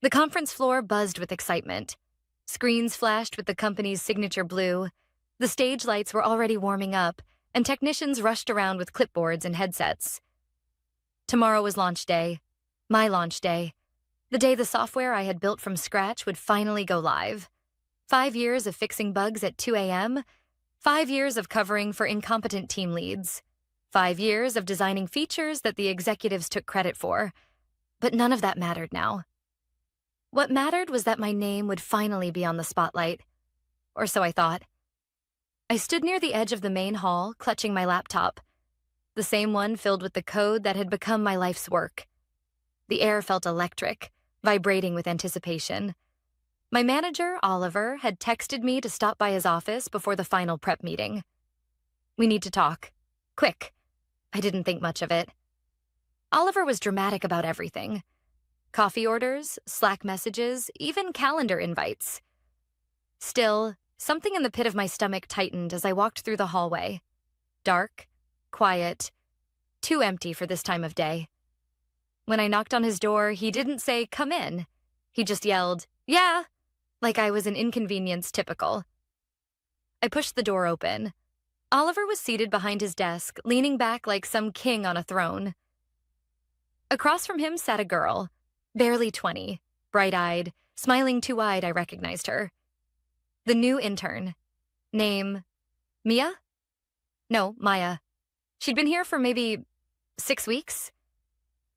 The conference floor buzzed with excitement. Screens flashed with the company's signature blue. The stage lights were already warming up, and technicians rushed around with clipboards and headsets. Tomorrow was launch day. My launch day. The day the software I had built from scratch would finally go live. 5 years of fixing bugs at 2 a.m., 5 years of covering for incompetent team leads, 5 years of designing features that the executives took credit for. But none of that mattered now. What mattered was that my name would finally be on the spotlight. Or so I thought. I stood near the edge of the main hall, clutching my laptop. The same one filled with the code that had become my life's work. The air felt electric, vibrating with anticipation. My manager, Oliver, had texted me to stop by his office before the final prep meeting. "We need to talk. Quick." I didn't think much of it. Oliver was dramatic about everything. Coffee orders, Slack messages, even calendar invites. Still, something in the pit of my stomach tightened as I walked through the hallway. Dark, quiet, too empty for this time of day. When I knocked on his door, he didn't say, "Come in." He just yelled, "Yeah," like I was an inconvenience typical. I pushed the door open. Oliver was seated behind his desk, leaning back like some king on a throne. Across from him sat a girl, barely 20, bright-eyed, smiling too wide. I recognized her. The new intern. Name, Mia? No, Maya. She'd been here for maybe 6 weeks.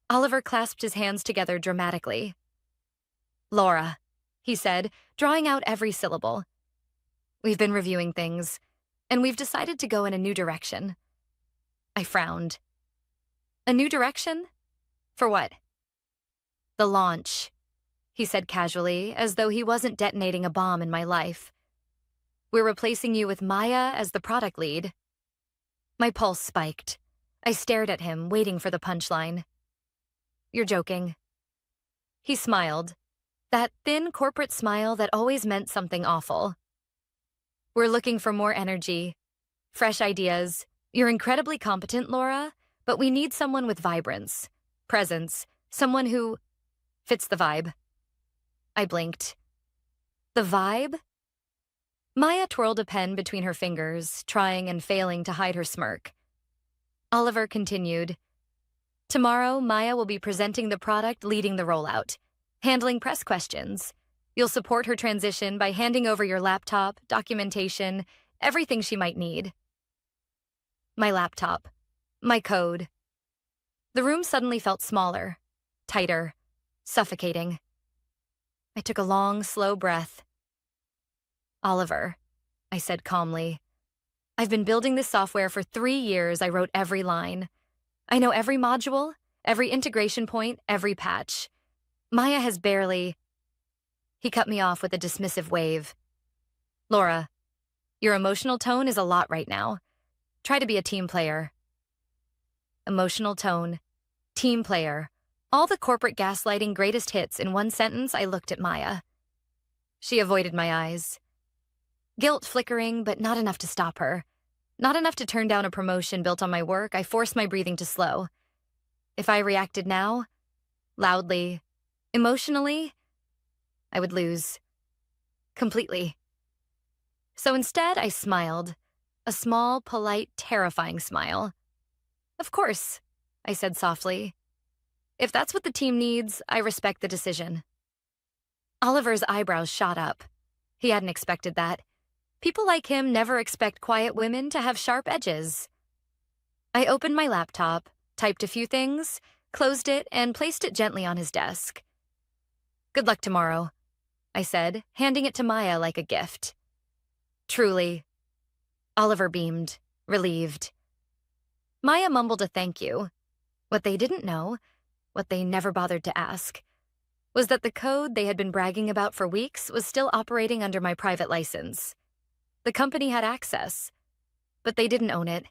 Oliver clasped his hands together dramatically. "Laura," he said, drawing out every syllable. "We've been reviewing things, and we've decided to go in a new direction." I frowned. "A new direction? For what?" "The launch," he said casually, as though he wasn't detonating a bomb in my life. "We're replacing you with Maya as the product lead." My pulse spiked. I stared at him, waiting for the punchline. "You're joking." He smiled. That thin corporate smile that always meant something awful. "We're looking for more energy, fresh ideas. You're incredibly competent, Laura, but we need someone with vibrance, presence, someone who fits the vibe." I blinked. The vibe? Maya twirled a pen between her fingers, trying and failing to hide her smirk. Oliver continued. "Tomorrow, Maya will be presenting the product, leading the rollout, handling press questions. You'll support her transition by handing over your laptop, documentation, everything she might need." My laptop. My code. The room suddenly felt smaller, tighter, suffocating. I took a long, slow breath. "Oliver," I said calmly, "I've been building this software for 3 years. I wrote every line. I know every module, every integration point, every patch. Maya has barely..." He cut me off with a dismissive wave. "Laura, your emotional tone is a lot right now. Try to be a team player." Emotional tone, team player, all the corporate gaslighting greatest hits in one sentence. I looked at Maya. She avoided my eyes. Guilt flickering, but not enough to stop her. Not enough to turn down a promotion built on my work. I forced my breathing to slow. If I reacted now, loudly, emotionally, I would lose. Completely. So instead, I smiled. A small, polite, terrifying smile. "Of course," I said softly. "If that's what the team needs, I respect the decision." Oliver's eyebrows shot up. He hadn't expected that. People like him never expect quiet women to have sharp edges. I opened my laptop, typed a few things, closed it, and placed it gently on his desk. "Good luck tomorrow," I said, handing it to Maya like a gift. "Truly." Oliver beamed, relieved. Maya mumbled a thank you. What they didn't know, what they never bothered to ask, was that the code they had been bragging about for weeks was still operating under my private license. The company had access, but they didn't own it.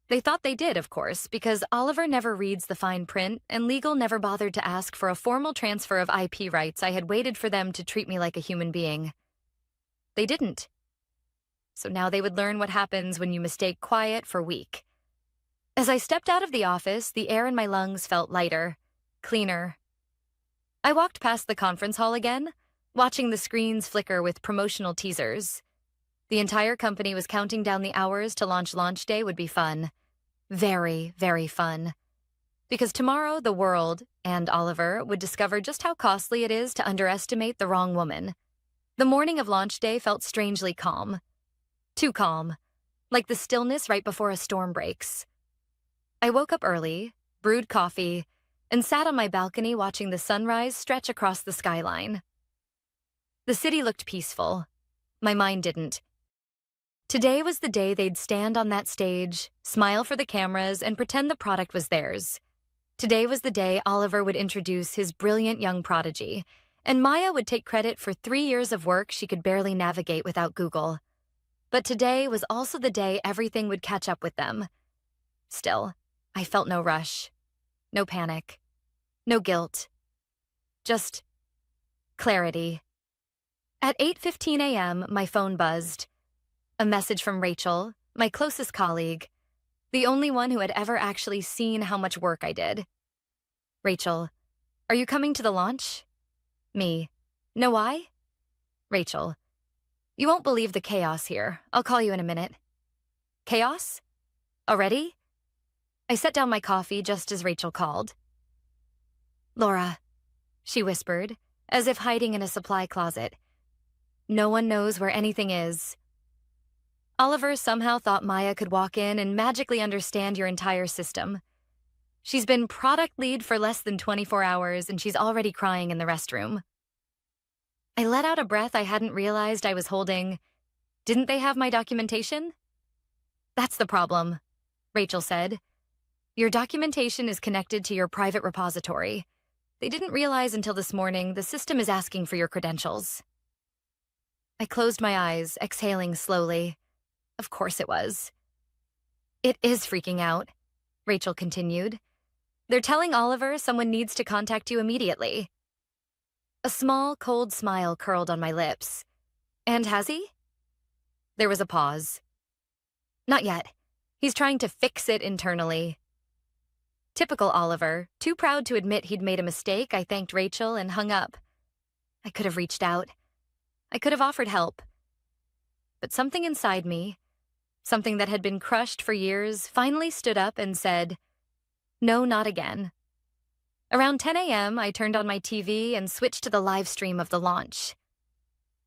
They thought they did, of course, because Oliver never reads the fine print and legal never bothered to ask for a formal transfer of IP rights. I had waited for them to treat me like a human being. They didn't. So now they would learn what happens when you mistake quiet for weak. As I stepped out of the office, the air in my lungs felt lighter, cleaner. I walked past the conference hall again, watching the screens flicker with promotional teasers. The entire company was counting down the hours to launch day would be fun. Very, very fun. Because tomorrow the world, and Oliver, would discover just how costly it is to underestimate the wrong woman. The morning of launch day felt strangely calm. Too calm, like the stillness right before a storm breaks. I woke up early, brewed coffee, and sat on my balcony watching the sunrise stretch across the skyline. The city looked peaceful. My mind didn't. Today was the day they'd stand on that stage, smile for the cameras, and pretend the product was theirs. Today was the day Oliver would introduce his brilliant young prodigy, and Maya would take credit for 3 years of work she could barely navigate without Google. But today was also the day everything would catch up with them. Still, I felt no rush, no panic, no guilt. Just clarity. At 8:15 a.m., my phone buzzed. A message from Rachel, my closest colleague, the only one who had ever actually seen how much work I did. Rachel, are you coming to the launch? Me, no why? Rachel, you won't believe the chaos here. I'll call you in a minute. Chaos? Already? I set down my coffee just as Rachel called. Laura, she whispered, as if hiding in a supply closet. No one knows where anything is. Oliver somehow thought Maya could walk in and magically understand your entire system. She's been product lead for less than 24 hours and she's already crying in the restroom. I let out a breath I hadn't realized I was holding. Didn't they have my documentation? That's the problem, Rachel said. Your documentation is connected to your private repository. They didn't realize until this morning the system is asking for your credentials. I closed my eyes, exhaling slowly. Of course it was. It is freaking out, Rachel continued. They're telling Oliver someone needs to contact you immediately. A small, cold smile curled on my lips. And has he? There was a pause. Not yet. He's trying to fix it internally. Typical Oliver, too proud to admit he'd made a mistake, I thanked Rachel and hung up. I could have reached out. I could have offered help. But something inside me, something that had been crushed for years, finally stood up and said, no, not again. Around 10 a.m., I turned on my TV and switched to the live stream of the launch.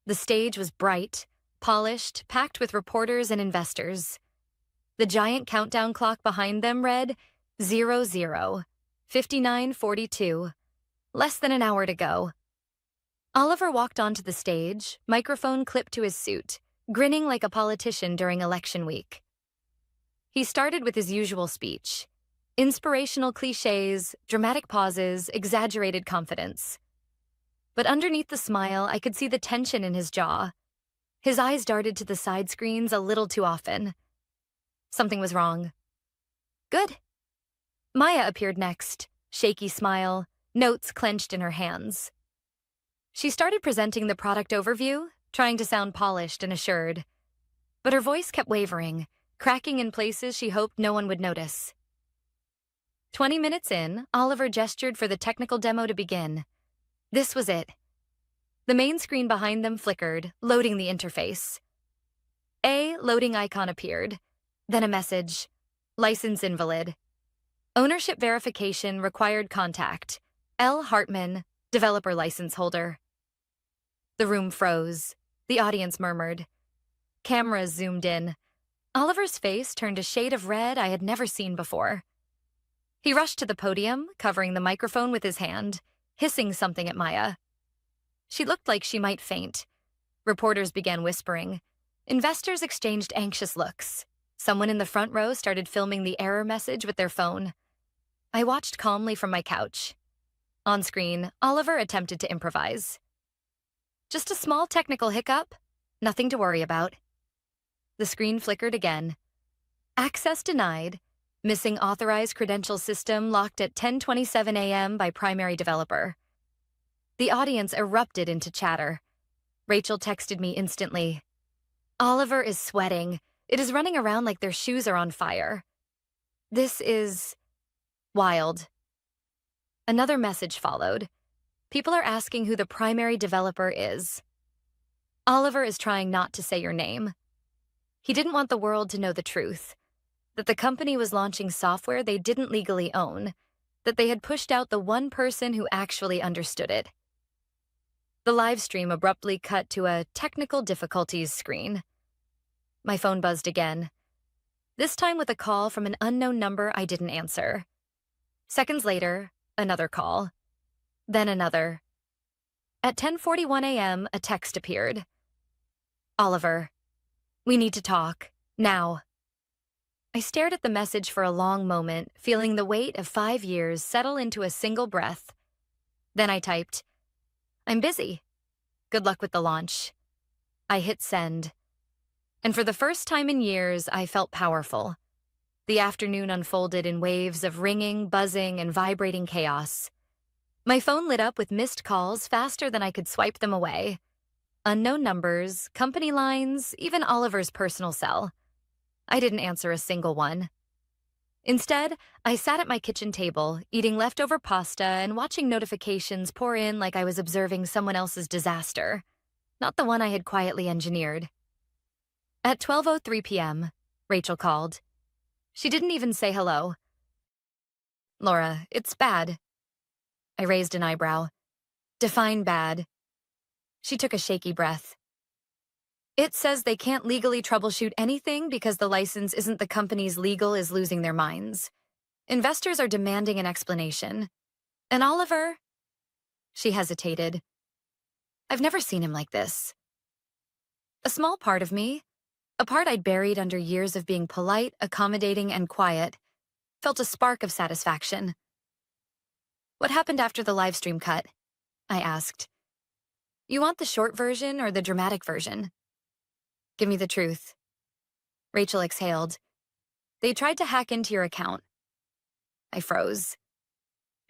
The stage was bright, polished, packed with reporters and investors. The giant countdown clock behind them read 00, 59:42, less than an hour to go. Oliver walked onto the stage, microphone clipped to his suit, grinning like a politician during election week. He started with his usual speech. Inspirational cliches, dramatic pauses, exaggerated confidence. But underneath the smile, I could see the tension in his jaw. His eyes darted to the side screens a little too often. Something was wrong. Good. Maya appeared next, shaky smile, notes clenched in her hands. She started presenting the product overview, trying to sound polished and assured. But her voice kept wavering, cracking in places she hoped no one would notice. 20 minutes in, Oliver gestured for the technical demo to begin. This was it. The main screen behind them flickered, loading the interface. A loading icon appeared, then a message. License invalid. Ownership verification required contact. L. Hartman, developer license holder. The room froze. The audience murmured. Cameras zoomed in. Oliver's face turned a shade of red I had never seen before. He rushed to the podium, covering the microphone with his hand, hissing something at Maya. She looked like she might faint. Reporters began whispering. Investors exchanged anxious looks. Someone in the front row started filming the error message with their phone. I watched calmly from my couch. On screen, Oliver attempted to improvise. Just a small technical hiccup, nothing to worry about. The screen flickered again. Access denied. Missing authorized credential system locked at 10:27 a.m. by primary developer. The audience erupted into chatter. Rachel texted me instantly. Oliver is sweating. It is running around like their shoes are on fire. This is wild. Another message followed. People are asking who the primary developer is. Oliver is trying not to say your name. He didn't want the world to know the truth, that the company was launching software they didn't legally own, that they had pushed out the one person who actually understood it. The live stream abruptly cut to a technical difficulties screen. My phone buzzed again, this time with a call from an unknown number I didn't answer. Seconds later, another call. Then another. At 10:41 a.m., a text appeared. Oliver, we need to talk, now. I stared at the message for a long moment, feeling the weight of 5 years settle into a single breath. Then I typed, I'm busy. Good luck with the launch. I hit send. And for the first time in years, I felt powerful. The afternoon unfolded in waves of ringing, buzzing, and vibrating chaos. My phone lit up with missed calls faster than I could swipe them away. Unknown numbers, company lines, even Oliver's personal cell. I didn't answer a single one. Instead, I sat at my kitchen table, eating leftover pasta and watching notifications pour in like I was observing someone else's disaster, not the one I had quietly engineered. At 12:03 p.m., Rachel called. She didn't even say hello. Laura, it's bad. I raised an eyebrow. Define bad. She took a shaky breath. It says they can't legally troubleshoot anything because the license isn't the company's legal is losing their minds. Investors are demanding an explanation. And Oliver? She hesitated. I've never seen him like this. A small part of me, a part I'd buried under years of being polite, accommodating, and quiet, felt a spark of satisfaction. What happened after the live stream cut? I asked. You want the short version or the dramatic version? Give me the truth. Rachel exhaled. They tried to hack into your account. I froze.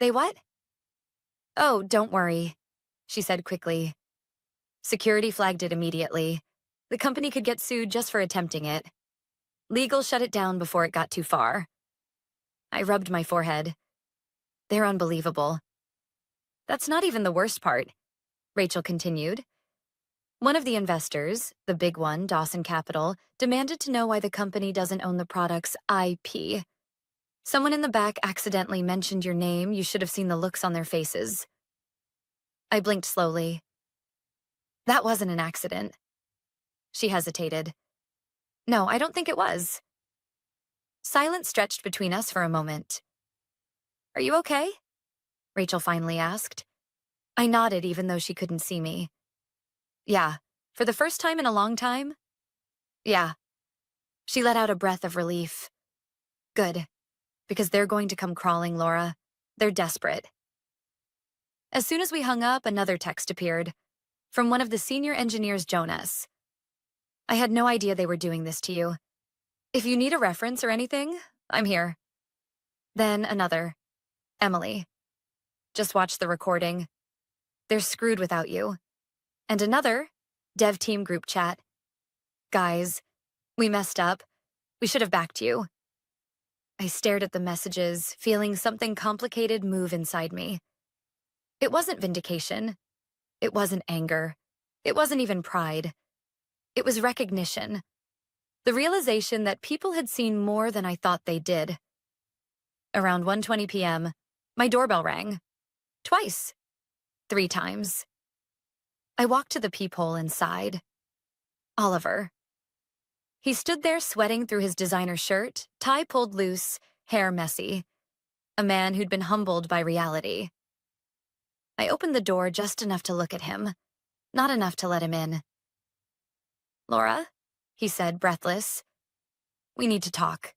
They what? Oh, don't worry, she said quickly. Security flagged it immediately. The company could get sued just for attempting it. Legal shut it down before it got too far. I rubbed my forehead. They're unbelievable. That's not even the worst part, Rachel continued. One of the investors, the big one, Dawson Capital, demanded to know why the company doesn't own the product's IP. Someone in the back accidentally mentioned your name. You should have seen the looks on their faces. I blinked slowly. That wasn't an accident. She hesitated. No, I don't think it was. Silence stretched between us for a moment. Are you okay? Rachel finally asked. I nodded even though she couldn't see me. Yeah, for the first time in a long time? Yeah. She let out a breath of relief. Good, because they're going to come crawling, Laura. They're desperate. As soon as we hung up, another text appeared, from one of the senior engineers, Jonas. I had no idea they were doing this to you. If you need a reference or anything, I'm here. Then another. Emily. Just watch the recording. They're screwed without you. And another, dev team group chat. Guys, we messed up. We should have backed you. I stared at the messages, feeling something complicated move inside me. It wasn't vindication. It wasn't anger. It wasn't even pride. It was recognition. The realization that people had seen more than I thought they did. Around 1:20 p.m., my doorbell rang. Twice. 3 times. I walked to the peephole and sighed. Oliver. He stood there sweating through his designer shirt, tie pulled loose, hair messy. A man who'd been humbled by reality. I opened the door just enough to look at him, not enough to let him in. Laura, he said, breathless. We need to talk.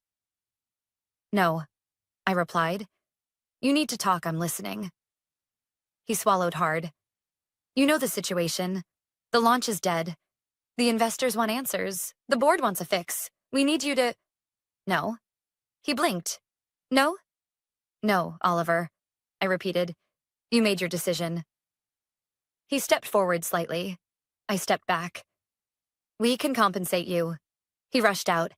No, I replied. You need to talk, I'm listening. He swallowed hard. You know the situation. The launch is dead. The investors want answers. The board wants a fix. We need you to... No. He blinked. No? No, Oliver, I repeated. You made your decision. He stepped forward slightly. I stepped back. We can compensate you. He rushed out.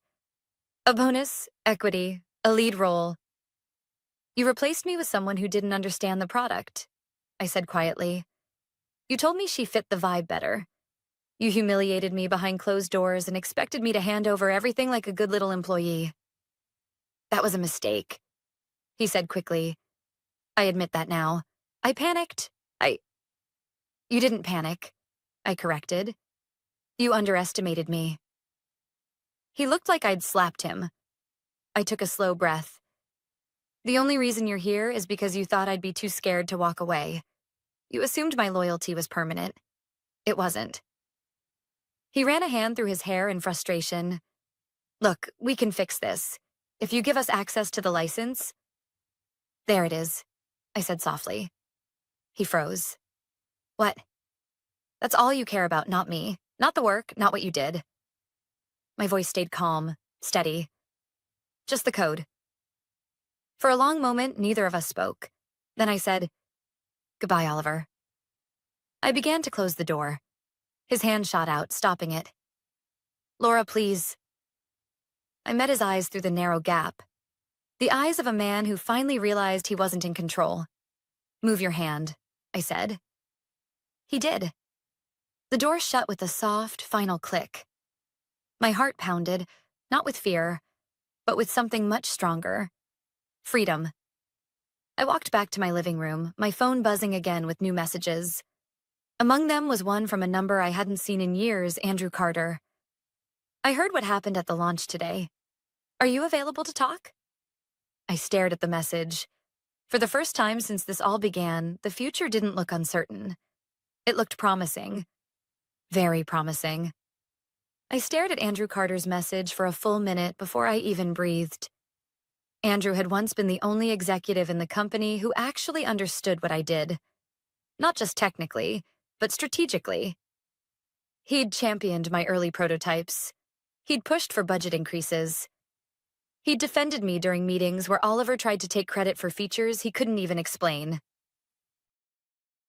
A bonus, equity, a lead role. You replaced me with someone who didn't understand the product. I said quietly. You told me she fit the vibe better. You humiliated me behind closed doors and expected me to hand over everything like a good little employee. That was a mistake, he said quickly. I admit that now. I panicked. You didn't panic, I corrected. You underestimated me. He looked like I'd slapped him. I took a slow breath. The only reason you're here is because you thought I'd be too scared to walk away. You assumed my loyalty was permanent. It wasn't. He ran a hand through his hair in frustration. Look, we can fix this. If you give us access to the license. There it is, I said softly. He froze. What? That's all you care about, not me. Not the work, not what you did. My voice stayed calm, steady. Just the code. For a long moment, neither of us spoke. Then I said, Goodbye, Oliver. I began to close the door. His hand shot out, stopping it. Laura, please. I met his eyes through the narrow gap. The eyes of a man who finally realized he wasn't in control. Move your hand, I said. He did. The door shut with a soft, final click. My heart pounded, not with fear, but with something much stronger. Freedom. I walked back to my living room, my phone buzzing again with new messages. Among them was one from a number I hadn't seen in years, Andrew Carter. I heard what happened at the launch today. Are you available to talk? I stared at the message. For the first time since this all began, the future didn't look uncertain. It looked promising. Very promising. I stared at Andrew Carter's message for a full minute before I even breathed. Andrew had once been the only executive in the company who actually understood what I did. Not just technically, but strategically. He'd championed my early prototypes. He'd pushed for budget increases. He'd defended me during meetings where Oliver tried to take credit for features he couldn't even explain.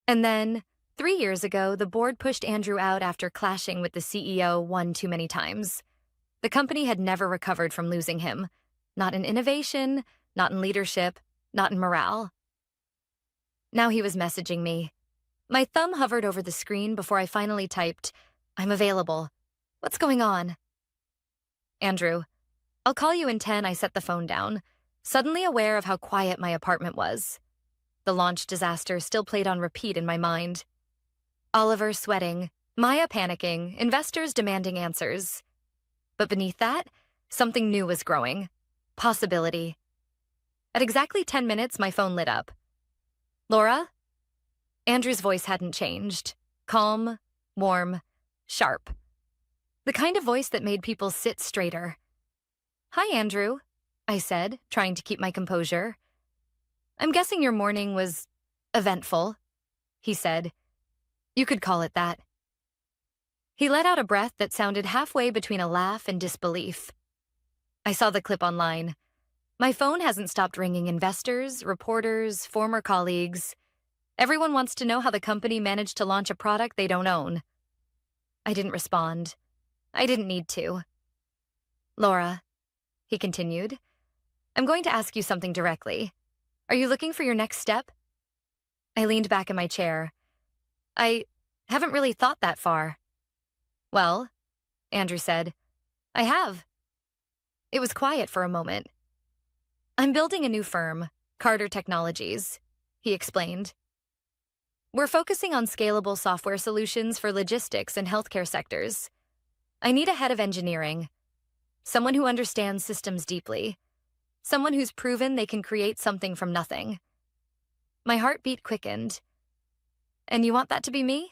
And then, 3 years ago, the board pushed Andrew out after clashing with the CEO one too many times. The company had never recovered from losing him. Not in innovation, not in leadership, not in morale. Now he was messaging me. My thumb hovered over the screen before I finally typed, I'm available. What's going on? Andrew, I'll call you in 10. I set the phone down, suddenly aware of how quiet my apartment was. The launch disaster still played on repeat in my mind. Oliver sweating, Maya panicking, investors demanding answers. But beneath that, something new was growing. Possibility. At exactly 10 minutes, my phone lit up. Laura? Andrew's voice hadn't changed. Calm, warm, sharp. The kind of voice that made people sit straighter. Hi, Andrew, I said, trying to keep my composure. I'm guessing your morning was eventful, he said. You could call it that. He let out a breath that sounded halfway between a laugh and disbelief. I saw the clip online. My phone hasn't stopped ringing investors, reporters, former colleagues. Everyone wants to know how the company managed to launch a product they don't own. I didn't respond. I didn't need to. Laura, he continued, I'm going to ask you something directly. Are you looking for your next step? I leaned back in my chair. I haven't really thought that far. Well, Andrew said, I have. It was quiet for a moment. I'm building a new firm, Carter Technologies, he explained. We're focusing on scalable software solutions for logistics and healthcare sectors. I need a head of engineering, someone who understands systems deeply, someone who's proven they can create something from nothing. My heartbeat quickened. And you want that to be me?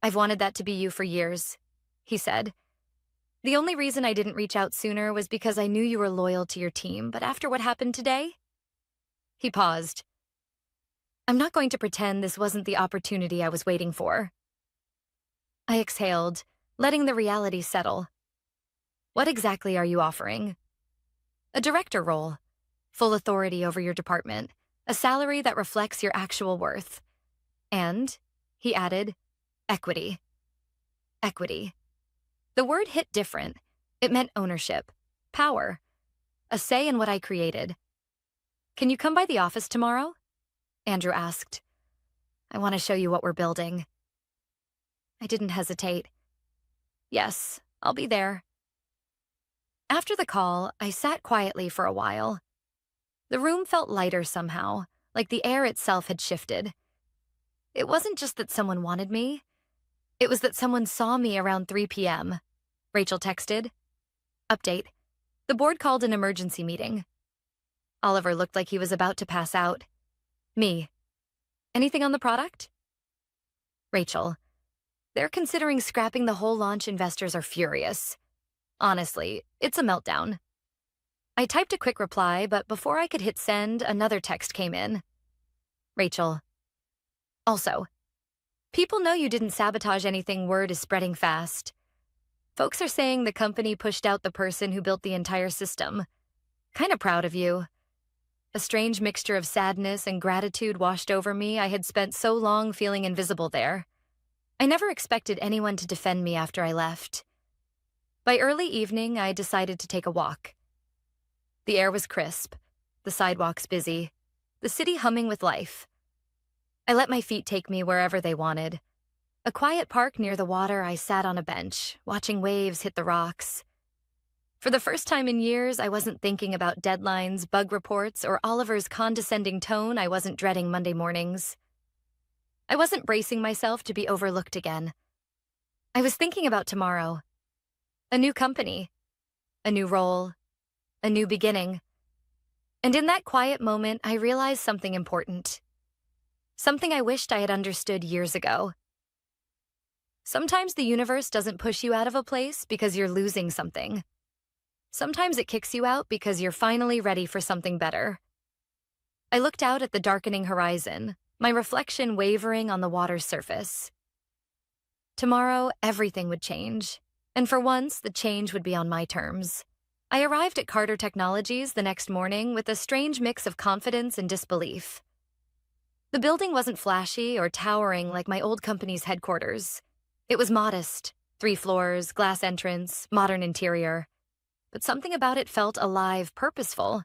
I've wanted that to be you for years, he said. The only reason I didn't reach out sooner was because I knew you were loyal to your team, but after what happened today? He paused. I'm not going to pretend this wasn't the opportunity I was waiting for. I exhaled, letting the reality settle. What exactly are you offering? A director role, full authority over your department, a salary that reflects your actual worth. And, he added, equity. Equity. The word hit different. It meant ownership, power, a say in what I created. Can you come by the office tomorrow? Andrew asked. I want to show you what we're building." I didn't hesitate. "Yes, I'll be there." After the call, I sat quietly for a while. The room felt lighter somehow, like the air itself had shifted. It wasn't just that someone wanted me. It was that someone saw me around 3 p.m. Rachel texted. Update. The board called an emergency meeting. Oliver looked like he was about to pass out. Me. Anything on the product? Rachel. They're considering scrapping the whole launch. Investors are furious. Honestly, it's a meltdown. I typed a quick reply, but before I could hit send, another text came in. Rachel. Also, people know you didn't sabotage anything. Word is spreading fast. Folks are saying the company pushed out the person who built the entire system. Kinda proud of you. A strange mixture of sadness and gratitude washed over me. I had spent so long feeling invisible there. I never expected anyone to defend me after I left. By early evening, I decided to take a walk. The air was crisp, the sidewalks busy, the city humming with life. I let my feet take me wherever they wanted. A quiet park near the water, I sat on a bench, watching waves hit the rocks. For the first time in years, I wasn't thinking about deadlines, bug reports, or Oliver's condescending tone. I wasn't dreading Monday mornings. I wasn't bracing myself to be overlooked again. I was thinking about tomorrow. A new company, a new role, a new beginning. And in that quiet moment, I realized something important. Something I wished I had understood years ago. Sometimes the universe doesn't push you out of a place because you're losing something. Sometimes it kicks you out because you're finally ready for something better. I looked out at the darkening horizon, my reflection wavering on the water's surface. Tomorrow, everything would change, and for once, the change would be on my terms. I arrived at Carter Technologies the next morning with a strange mix of confidence and disbelief. The building wasn't flashy or towering like my old company's headquarters. It was modest, 3 floors, glass entrance, modern interior. But something about it felt alive, purposeful,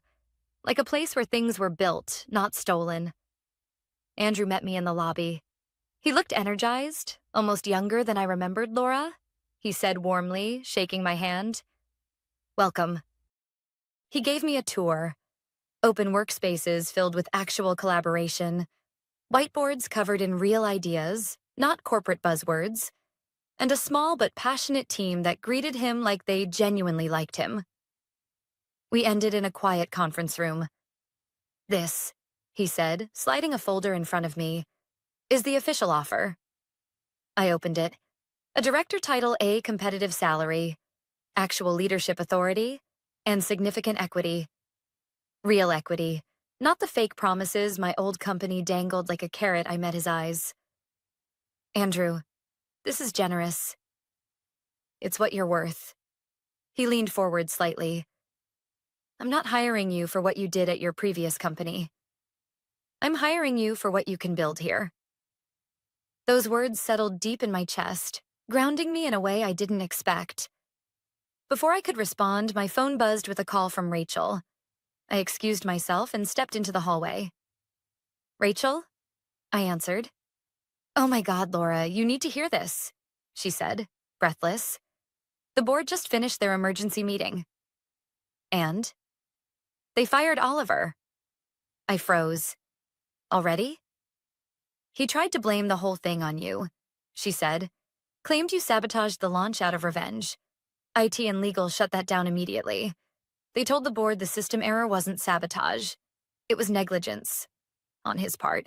like a place where things were built, not stolen. Andrew met me in the lobby. He looked energized, almost younger than I remembered Laura, he said warmly, shaking my hand. Welcome. He gave me a tour. Open workspaces filled with actual collaboration, whiteboards covered in real ideas, not corporate buzzwords, and a small but passionate team that greeted him like they genuinely liked him. We ended in a quiet conference room. This, he said, sliding a folder in front of me, is the official offer. I opened it. A director title, A competitive salary, actual leadership authority, and significant equity. Real equity, not the fake promises my old company dangled like a carrot. I met his eyes. Andrew, this is generous. It's what you're worth. He leaned forward slightly. I'm not hiring you for what you did at your previous company. I'm hiring you for what you can build here. Those words settled deep in my chest, grounding me in a way I didn't expect. Before I could respond, my phone buzzed with a call from Rachel. I excused myself and stepped into the hallway. Rachel? I answered. Oh my God, Laura, you need to hear this, she said, breathless. The board just finished their emergency meeting. And? They fired Oliver. I froze. Already? He tried to blame the whole thing on you, she said. Claimed you sabotaged the launch out of revenge. IT and legal shut that down immediately. They told the board the system error wasn't sabotage. It was negligence. On his part.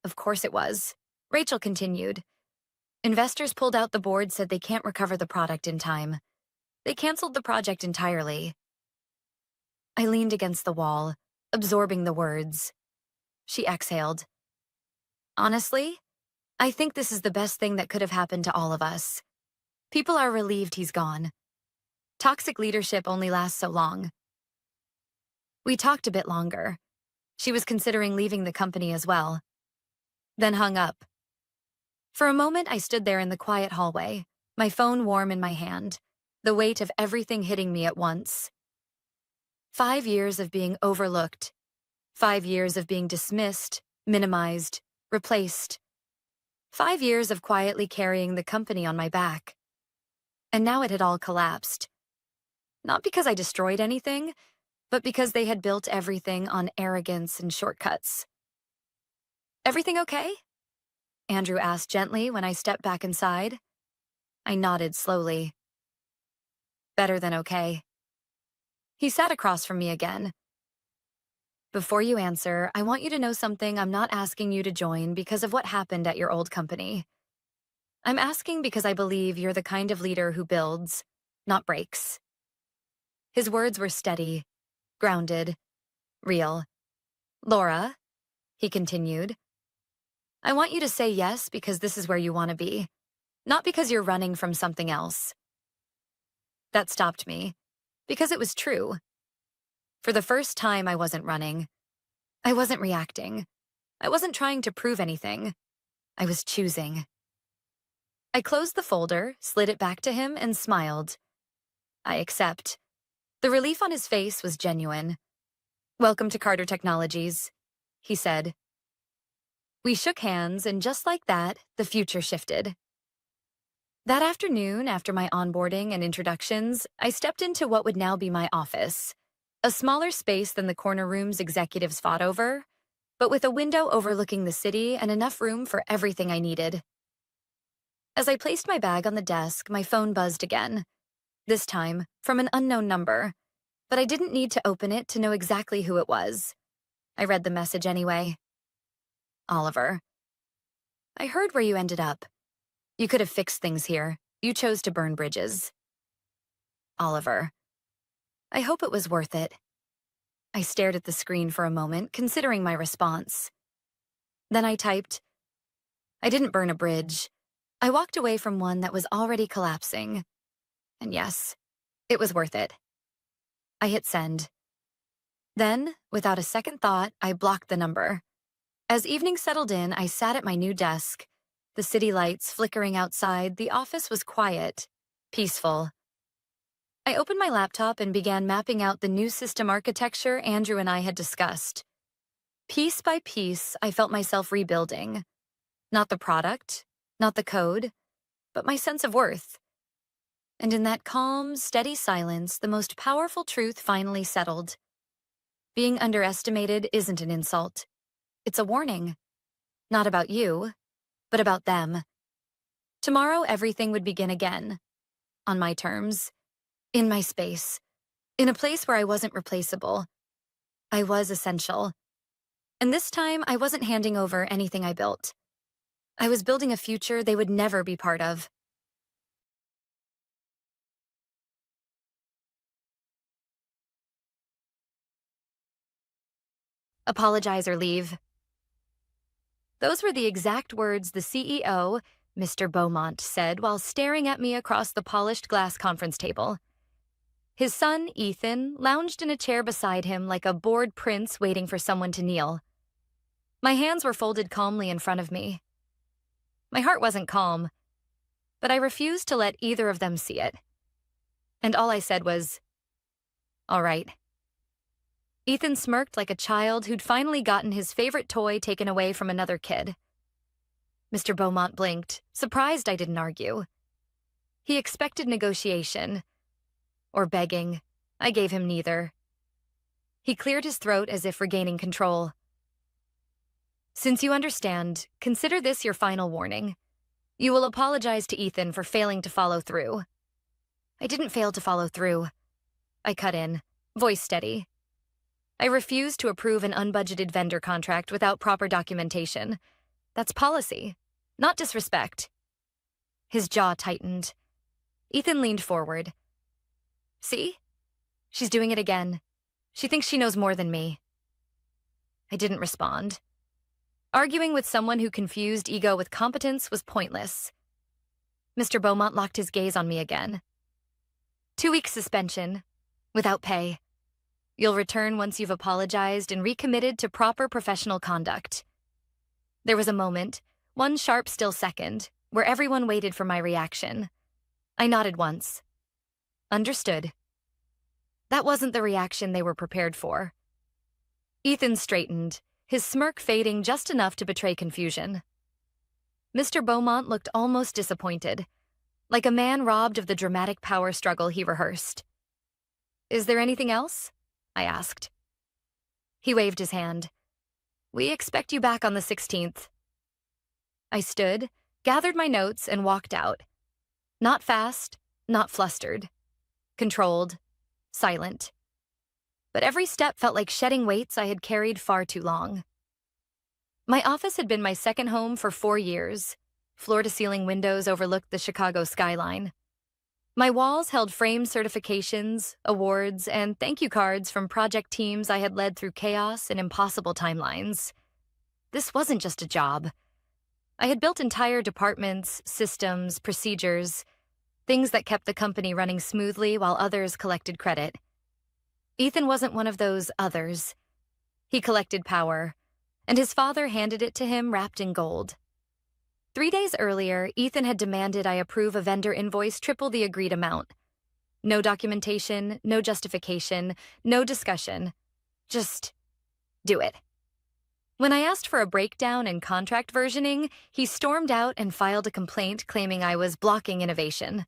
Of course it was. Rachel continued. Investors pulled out. The board said they can't recover the product in time. They canceled the project entirely. I leaned against the wall, absorbing the words. She exhaled. Honestly, I think this is the best thing that could have happened to all of us. People are relieved he's gone. Toxic leadership only lasts so long. We talked a bit longer. She was considering leaving the company as well. Then hung up. For a moment, I stood there in the quiet hallway, my phone warm in my hand, the weight of everything hitting me at once. 5 years of being overlooked. 5 years of being dismissed, minimized, replaced. 5 years of quietly carrying the company on my back. And now it had all collapsed. Not because I destroyed anything, but because they had built everything on arrogance and shortcuts. "Everything okay?" Andrew asked gently when I stepped back inside. I nodded slowly. "Better than okay." He sat across from me again. "Before you answer, I want you to know something I'm not asking you to join because of what happened at your old company. I'm asking because I believe you're the kind of leader who builds, not breaks." His words were steady, grounded, real. "Laura," he continued, "I want you to say yes because this is where you want to be, not because you're running from something else." That stopped me, because it was true. For the first time, I wasn't running. I wasn't reacting. I wasn't trying to prove anything. I was choosing. I closed the folder, slid it back to him, and smiled. "I accept." The relief on his face was genuine. "Welcome to Carter Technologies," he said. We shook hands, and just like that, the future shifted. That afternoon, after my onboarding and introductions, I stepped into what would now be my office. A smaller space than the corner rooms executives fought over, but with a window overlooking the city and enough room for everything I needed. As I placed my bag on the desk, my phone buzzed again. This time, from an unknown number, but I didn't need to open it to know exactly who it was. I read the message anyway. "Oliver, I heard where you ended up. You could have fixed things here. You chose to burn bridges." "Oliver, I hope it was worth it." I stared at the screen for a moment, considering my response. Then I typed, "I didn't burn a bridge. I walked away from one that was already collapsing. And yes, it was worth it." I hit send. Then, without a second thought, I blocked the number. As evening settled in, I sat at my new desk. The city lights flickering outside, the office was quiet, peaceful. I opened my laptop and began mapping out the new system architecture Andrew and I had discussed. Piece by piece, I felt myself rebuilding. Not the product, not the code, but my sense of worth. And in that calm, steady silence, the most powerful truth finally settled. Being underestimated isn't an insult. It's a warning. Not about you, but about them. Tomorrow, everything would begin again. On my terms. In my space. In a place where I wasn't replaceable. I was essential. And this time, I wasn't handing over anything I built. I was building a future they would never be part of. Apologize or leave. Those were the exact words the CEO, Mr. Beaumont, said while staring at me across the polished glass conference table. His son, Ethan, lounged in a chair beside him like a bored prince waiting for someone to kneel. My hands were folded calmly in front of me. My heart wasn't calm, but I refused to let either of them see it. And all I said was, "All right." Ethan smirked like a child who'd finally gotten his favorite toy taken away from another kid. Mr. Beaumont blinked, surprised I didn't argue. He expected negotiation. Or begging. I gave him neither. He cleared his throat as if regaining control. "Since you understand, consider this your final warning. You will apologize to Ethan for failing to follow through." I didn't fail to follow through. I cut in, voice steady. I refused to approve an unbudgeted vendor contract without proper documentation. That's policy, not disrespect. His jaw tightened. Ethan leaned forward. "See? She's doing it again. She thinks she knows more than me." I didn't respond. Arguing with someone who confused ego with competence was pointless. Mr. Beaumont locked his gaze on me again. 2 week suspension, without pay. You'll return once you've apologized and recommitted to proper professional conduct." There was a moment, one sharp still second, where everyone waited for my reaction. I nodded once. Understood. That wasn't the reaction they were prepared for. Ethan straightened, his smirk fading just enough to betray confusion. Mr. Beaumont looked almost disappointed, like a man robbed of the dramatic power struggle he rehearsed. "Is there anything else?" I asked. He waved his hand. "We expect you back on the 16th. I stood, gathered my notes, and walked out. Not fast, not flustered. Controlled, silent. But every step felt like shedding weights I had carried far too long. My office had been my second home for 4 years. Floor-to-ceiling windows overlooked the Chicago skyline. My walls held frame certifications, awards, and thank you cards from project teams I had led through chaos and impossible timelines. This wasn't just a job. I had built entire departments, systems, procedures, things that kept the company running smoothly while others collected credit. Ethan wasn't one of those others. He collected power, and his father handed it to him wrapped in gold. 3 days earlier, Ethan had demanded I approve a vendor invoice triple the agreed amount. No documentation, no justification, no discussion. Just do it. When I asked for a breakdown and contract versioning, he stormed out and filed a complaint claiming I was blocking innovation.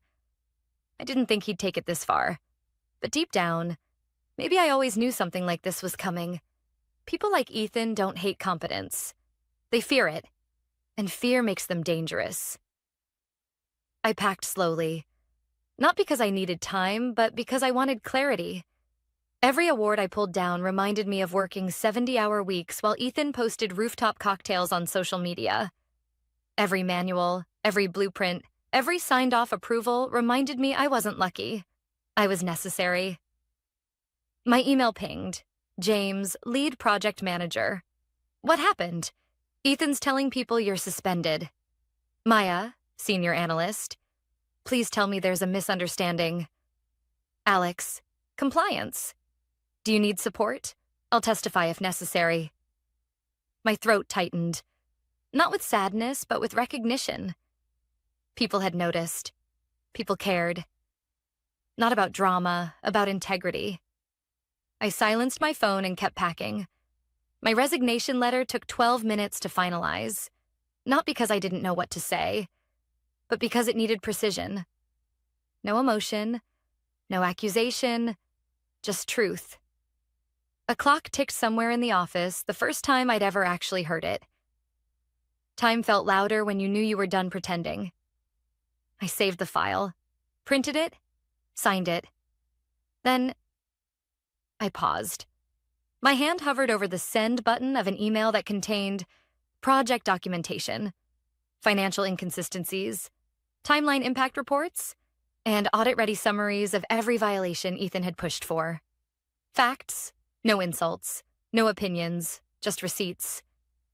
I didn't think he'd take it this far. But deep down, maybe I always knew something like this was coming. People like Ethan don't hate competence. They fear it. And fear makes them dangerous. I packed slowly. Not because I needed time, but because I wanted clarity. Every award I pulled down reminded me of working 70-hour weeks while Ethan posted rooftop cocktails on social media. Every manual, every blueprint, every signed-off approval reminded me I wasn't lucky. I was necessary. My email pinged. James, lead project manager. "What happened? Ethan's telling people you're suspended." Maya, senior analyst. "Please tell me there's a misunderstanding." Alex, compliance. "Do you need support? I'll testify if necessary." My throat tightened. Not with sadness, but with recognition. People had noticed. People cared. Not about drama, about integrity. I silenced my phone and kept packing. My resignation letter took 12 minutes to finalize, not because I didn't know what to say, but because it needed precision. No emotion, no accusation, just truth. A clock ticked somewhere in the office, the first time I'd ever actually heard it. Time felt louder when you knew you were done pretending. I saved the file, printed it, signed it. Then I paused. My hand hovered over the send button of an email that contained project documentation, financial inconsistencies, timeline impact reports, and audit-ready summaries of every violation Ethan had pushed for. Facts, no insults, no opinions, just receipts.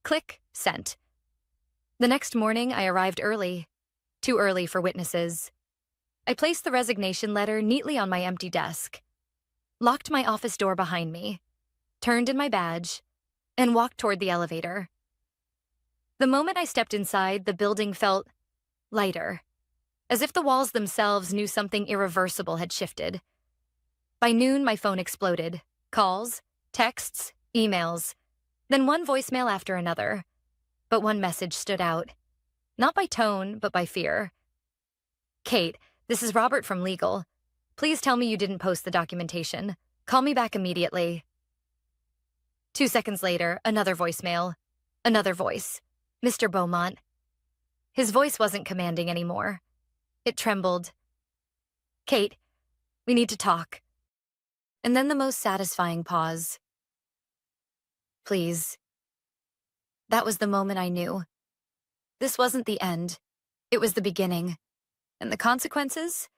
Click, sent. The next morning, I arrived early, too early for witnesses. I placed the resignation letter neatly on my empty desk, locked my office door behind me, turned in my badge, and walked toward the elevator. The moment I stepped inside, the building felt lighter, as if the walls themselves knew something irreversible had shifted. By noon, my phone exploded. Calls, texts, emails, then one voicemail after another. But one message stood out. Not by tone, but by fear. "Kate, this is Robert from legal. Please tell me you didn't post the documentation. Call me back immediately." 2 seconds later, another voicemail. Another voice. Mr. Beaumont. His voice wasn't commanding anymore. It trembled. "Kate, we need to talk." And then the most satisfying pause. "Please." That was the moment I knew. This wasn't the end. It was the beginning. And the consequences?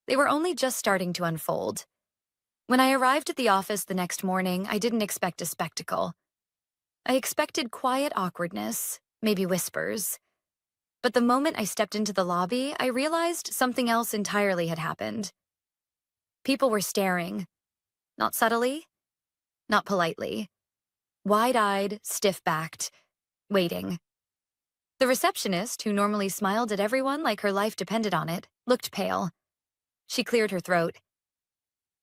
They were only just starting to unfold. When I arrived at the office the next morning, I didn't expect a spectacle. I expected quiet awkwardness, maybe whispers. But the moment I stepped into the lobby, I realized something else entirely had happened. People were staring. Not subtly, not politely. Wide-eyed, stiff-backed, waiting. The receptionist, who normally smiled at everyone like her life depended on it, looked pale. She cleared her throat.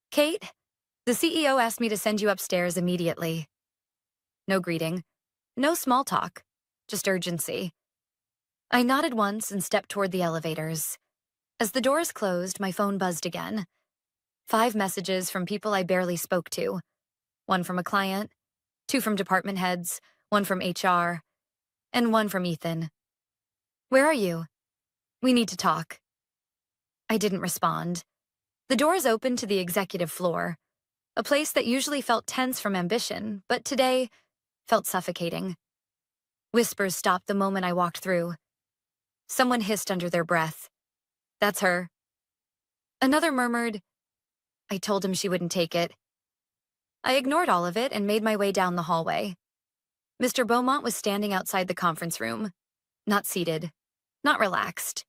"Kate, the CEO asked me to send you upstairs immediately." No greeting, No small talk, just urgency. I nodded once and stepped toward the elevators. As the doors closed, my phone buzzed again. 5 messages from people I barely spoke to. 1 from a client, 2 from department heads, 1 from HR, and 1 from Ethan. Where are you? We need to talk. I didn't respond. The doors opened to the executive floor, a place that usually felt tense from ambition, but today felt suffocating. Whispers stopped the moment I walked through. Someone hissed under their breath. That's her. Another murmured, I told him she wouldn't take it. I ignored all of it and made my way down the hallway. Mr. Beaumont was standing outside the conference room, not seated, not relaxed.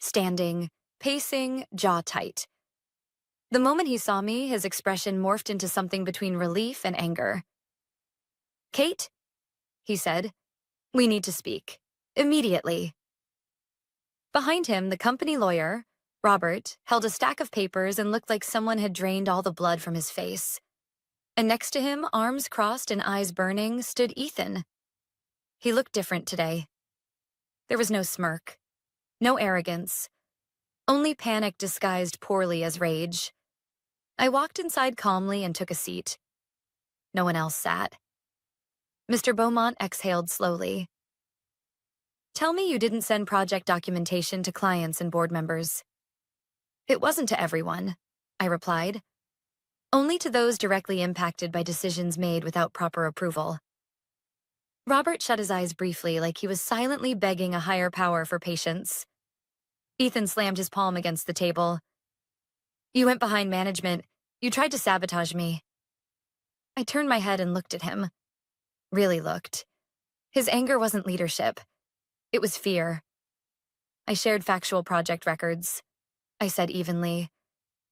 Standing, pacing, jaw tight. The moment he saw me, his expression morphed into something between relief and anger. Kate, he said, we need to speak. Immediately. Behind him, the company lawyer, Robert, held a stack of papers and looked like someone had drained all the blood from his face. And next to him, arms crossed and eyes burning, stood Ethan. He looked different today. There was no smirk, no arrogance, only panic disguised poorly as rage. I walked inside calmly and took a seat. No one else sat. Mr. Beaumont exhaled slowly. Tell me you didn't send project documentation to clients and board members. It wasn't to everyone, I replied. Only to those directly impacted by decisions made without proper approval. Robert shut his eyes briefly like he was silently begging a higher power for patience. Ethan slammed his palm against the table. You went behind management. You tried to sabotage me. I turned my head and looked at him. Really looked. His anger wasn't leadership. It was fear. I shared factual project records. I said evenly.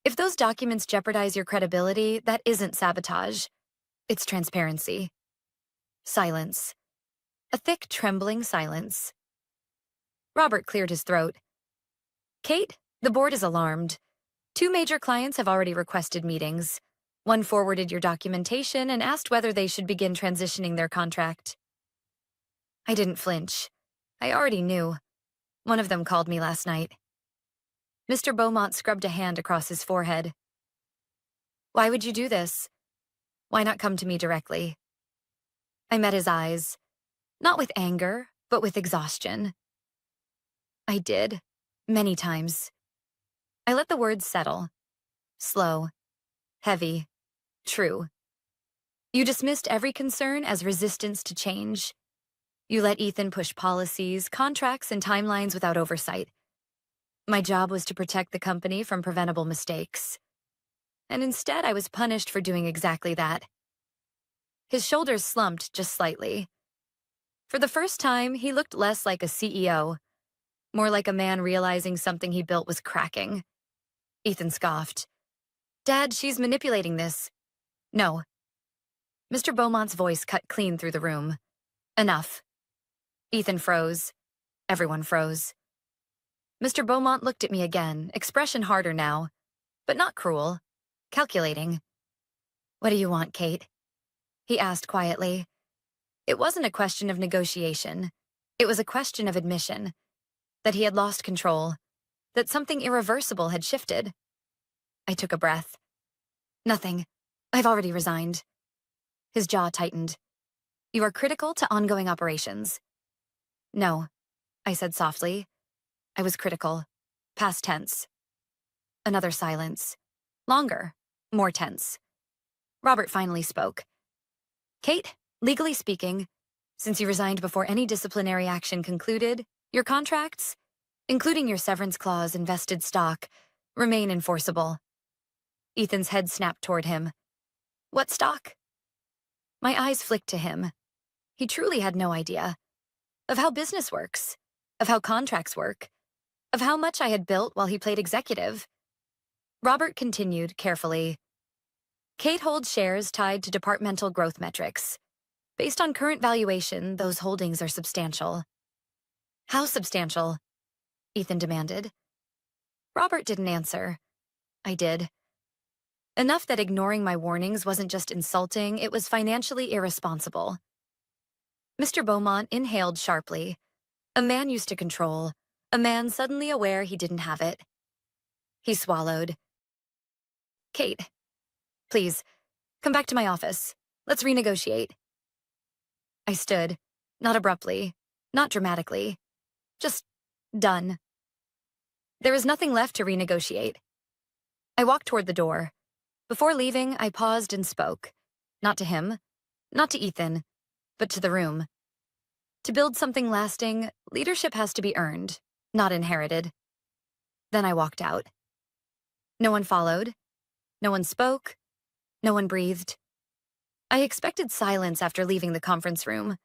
If those documents jeopardize your credibility, that isn't sabotage. It's transparency. Silence. A thick, trembling silence. Robert cleared his throat. Kate, the board is alarmed. 2 major clients have already requested meetings. 1 forwarded your documentation and asked whether they should begin transitioning their contract. I didn't flinch. I already knew. One of them called me last night. Mr. Beaumont scrubbed a hand across his forehead. Why would you do this? Why not come to me directly? I met his eyes, not with anger, but with exhaustion. I did, many times. I let the words settle. Slow, heavy, true. You dismissed every concern as resistance to change. You let Ethan push policies, contracts, and timelines without oversight. My job was to protect the company from preventable mistakes. And instead, I was punished for doing exactly that. His shoulders slumped just slightly. For the first time, he looked less like a CEO, more like a man realizing something he built was cracking. Ethan scoffed. Dad, she's manipulating this. No. Mr. Beaumont's voice cut clean through the room. Enough. Ethan froze. Everyone froze. Mr. Beaumont looked at me again, expression harder now, but not cruel, calculating. What do you want, Kate? He asked quietly. It wasn't a question of negotiation. It was a question of admission. That he had lost control. That something irreversible had shifted. I took a breath. Nothing. I've already resigned. His jaw tightened. You are critical to ongoing operations. No, I said softly. I was critical. Past tense. Another silence. Longer. More tense. Robert finally spoke. Kate, legally speaking, since you resigned before any disciplinary action concluded, your contracts, including your severance clause and vested stock, remain enforceable. Ethan's head snapped toward him. What stock? My eyes flicked to him. He truly had no idea. Of how business works. Of how contracts work. Of how much I had built while he played executive. Robert continued carefully. Kate holds shares tied to departmental growth metrics. Based on current valuation, those holdings are substantial. How substantial? Ethan demanded. Robert didn't answer. I did. Enough that ignoring my warnings wasn't just insulting, it was financially irresponsible. Mr. Beaumont inhaled sharply. A man used to control. A man suddenly aware he didn't have it. He swallowed. Kate, please, come back to my office. Let's renegotiate. I stood, not abruptly, not dramatically, just done. There was nothing left to renegotiate. I walked toward the door. Before leaving, I paused and spoke. Not to him, not to Ethan, but to the room. To build something lasting, leadership has to be earned, not inherited. Then I walked out. No one followed. No one spoke. No one breathed. I expected silence after leaving the conference room.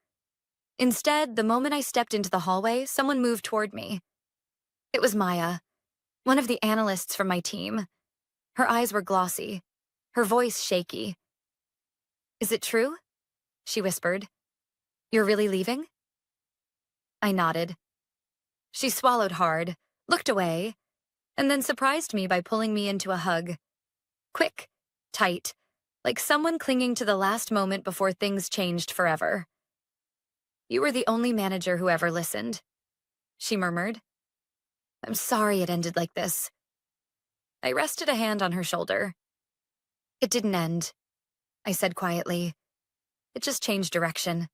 Instead, the moment I stepped into the hallway, someone moved toward me. It was Maya, one of the analysts from my team. Her eyes were glossy, her voice shaky. "Is it true?" she whispered. "You're really leaving?" I nodded. She swallowed hard, looked away, and then surprised me by pulling me into a hug. Quick, tight, like someone clinging to the last moment before things changed forever. "You were the only manager who ever listened," she murmured. "I'm sorry it ended like this." I rested a hand on her shoulder. "It didn't end," I said quietly. "It just changed direction."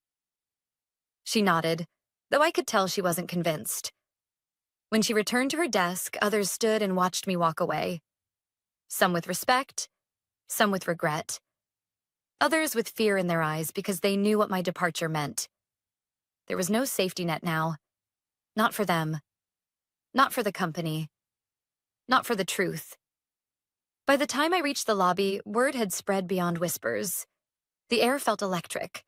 She nodded, though I could tell she wasn't convinced. When she returned to her desk, others stood and watched me walk away. Some with respect, some with regret. Others with fear in their eyes because they knew what my departure meant. There was no safety net now. Not for them. Not for the company. Not for the truth. By the time I reached the lobby, word had spread beyond whispers. The air felt electric,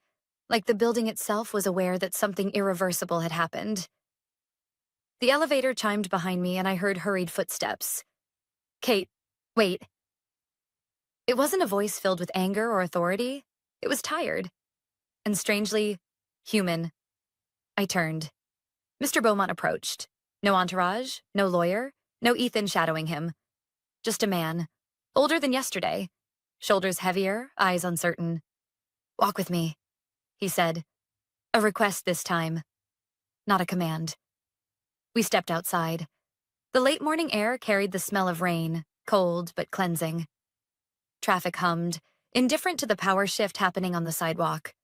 like the building itself was aware that something irreversible had happened. The elevator chimed behind me and I heard hurried footsteps. "Kate, wait." It wasn't a voice filled with anger or authority. It was tired. And strangely, human. I turned. Mr. Beaumont approached. No entourage, no lawyer, no Ethan shadowing him. Just a man, older than yesterday, shoulders heavier, eyes uncertain. "Walk with me," he said. A request this time, not a command. We stepped outside. The late morning air carried the smell of rain, cold but cleansing. Traffic hummed, indifferent to the power shift happening on the sidewalk.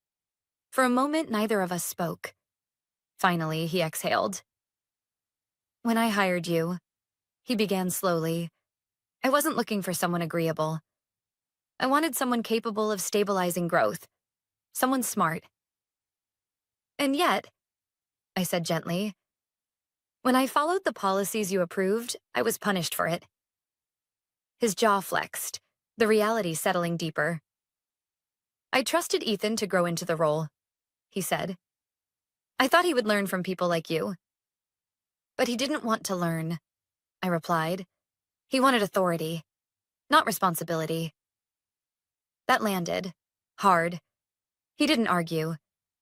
For a moment, neither of us spoke. Finally, he exhaled. "When I hired you," he began slowly, "I wasn't looking for someone agreeable. I wanted someone capable of stabilizing growth, someone smart. And yet," I said gently, "when I followed the policies you approved, I was punished for it." His jaw flexed, the reality settling deeper. "I trusted Ethan to grow into the role," he said. "I thought he would learn from people like you." "But he didn't want to learn," I replied. "He wanted authority, not responsibility." That landed, hard. He didn't argue,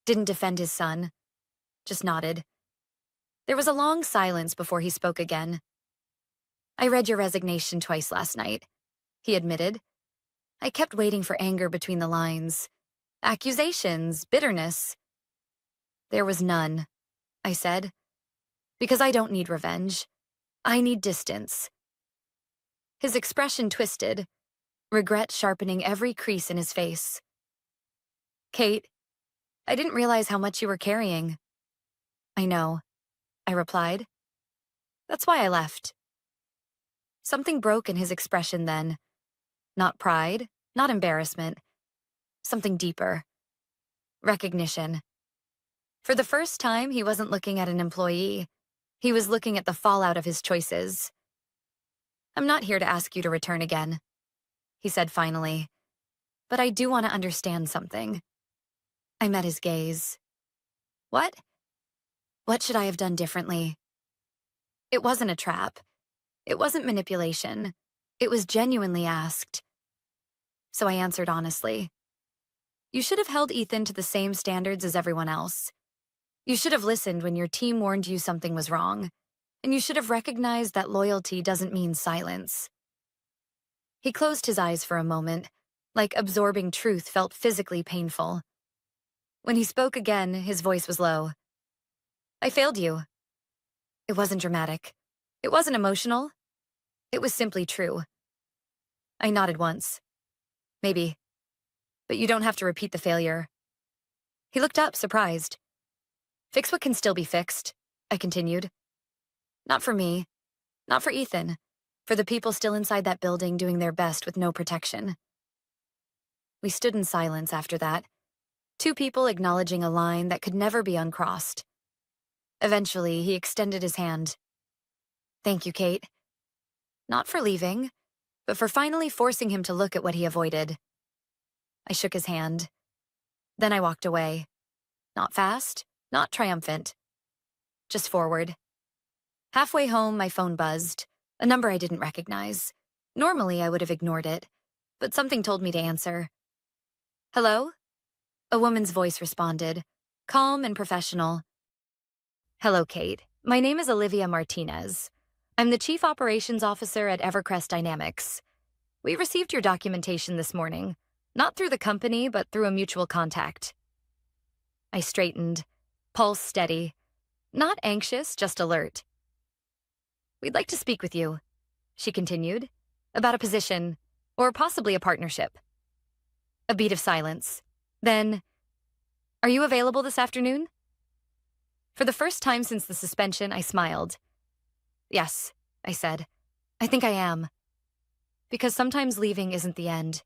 didn't defend his son, just nodded. There was a long silence before he spoke again. "I read your resignation twice last night," he admitted. "I kept waiting for anger between the lines. Accusations, bitterness." "There was none," I said. "Because I don't need revenge. I need distance." His expression twisted, regret sharpening every crease in his face. "Kate, I didn't realize how much you were carrying." "I know," I replied. "That's why I left." Something broke in his expression then. Not pride, not embarrassment. Something deeper. Recognition. For the first time, he wasn't looking at an employee. He was looking at the fallout of his choices. "I'm not here to ask you to return again," he said finally. "But I do want to understand something." I met his gaze. "What?" "What should I have done differently?" It wasn't a trap. It wasn't manipulation. It was genuinely asked. So I answered honestly. "You should have held Ethan to the same standards as everyone else. You should have listened when your team warned you something was wrong. And you should have recognized that loyalty doesn't mean silence." He closed his eyes for a moment, like absorbing truth felt physically painful. When he spoke again, his voice was low. I failed you. It wasn't dramatic. It wasn't emotional. It was simply true. I nodded once. Maybe. But you don't have to repeat the failure. He looked up, surprised. Fix what can still be fixed, I continued. Not for me. Not for Ethan. For the people still inside that building doing their best with no protection. We stood in silence after that, two people acknowledging a line that could never be uncrossed. Eventually, he extended his hand. Thank you, Kate. Not for leaving, but for finally forcing him to look at what he avoided. I shook his hand. Then I walked away. Not fast, not triumphant. Just forward. Halfway home, my phone buzzed, a number I didn't recognize. Normally, I would have ignored it, but something told me to answer. Hello? A woman's voice responded, calm and professional. Hello, Kate. My name is Olivia Martinez. I'm the Chief Operations Officer at Evercrest Dynamics. We received your documentation this morning, not through the company, but through a mutual contact. I straightened, pulse steady. Not anxious, just alert. We'd like to speak with you, she continued, about a position, or possibly a partnership. A beat of silence. Then, are you available this afternoon? For the first time since the suspension, I smiled. Yes, I said. I think I am. Because sometimes leaving isn't the end.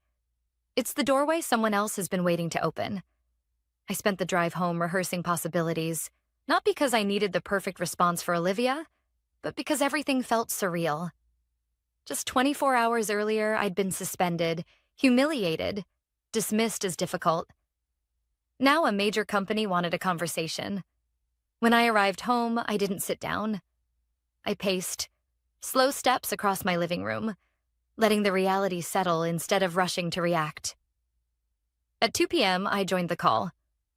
It's the doorway someone else has been waiting to open. I spent the drive home rehearsing possibilities, not because I needed the perfect response for Olivia, but because everything felt surreal. Just 24 hours earlier, I'd been suspended, humiliated, dismissed as difficult. Now a major company wanted a conversation. When I arrived home, I didn't sit down. I paced, slow steps across my living room, letting the reality settle instead of rushing to react. At 2 p.m., I joined the call.